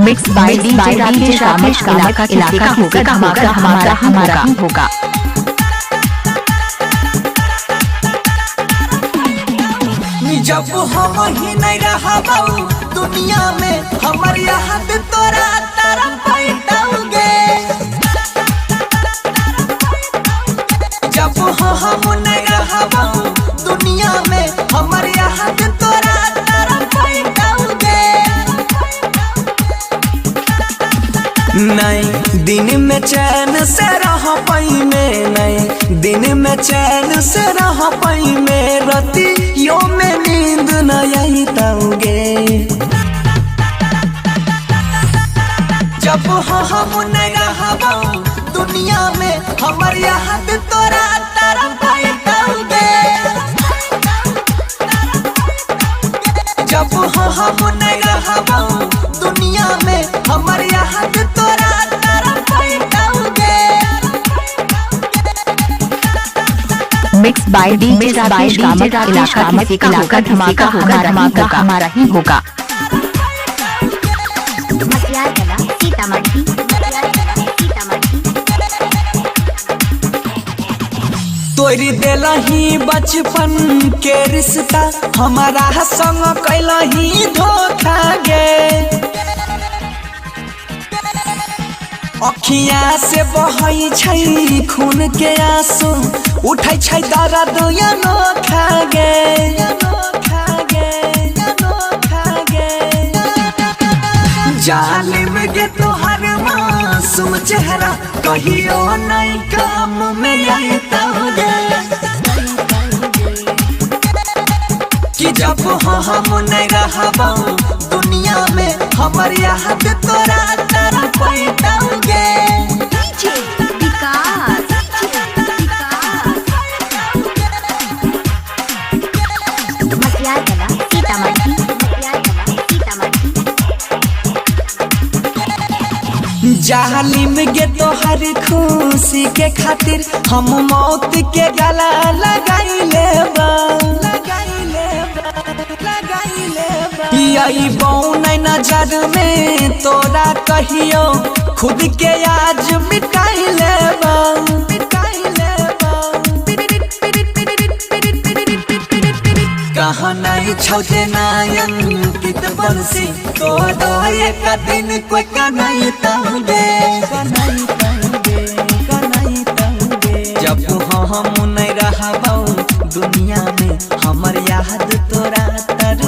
Mix by DJ Rakesh इलाका होगा हमारा ही होगा। जब हम ही नहीं रहा दुनिया में हमार याद तोरा तारा पैटाओगे। जब हम नहीं रहा दुनिया में हमार याद तोरा तारा पैटाओगे। नहीं दिन में चैन से रह पाई में, नहीं दिन में चैन से रह पाई में, रतियों में नींद न आई ताऊगे। जब हम नहीं रहा दुनिया में हमार याद तोरा तारा पैटाओगे। जब हम नहीं रहा दुनिया में हमार याद तोरा तारा पैटाओगे। मिक्स बाय डीजे राकेश इलाका होगा हमारा ही होगा। तोरी देला ही बचपन के रिश्ता, हमारा संग कैला ही धोखा गे। अखिया से बहई छै खून के आंसू, उठै छै दर्द अनोखा गे। जालिम गे तोहर मासूम चेहरा, कहियो नहीं काम में आइताओगे। कि जब हम नहीं रहा दुनिया में हमार याद तोरा तारा पैटाओगे। जालिम गे तोहर खुशी के खातिर हम मौत के गला लगाई लेबा। यही बौन नजर में तोरा कहियो खुद के आज मिटाई लेबा। कहाँ नहीं छौजे नायंकित बंसी, तो एक दिन कोई कनाई ताऊगे। जब हम नहीं रहा दुनिया में हमार याद तोरा तर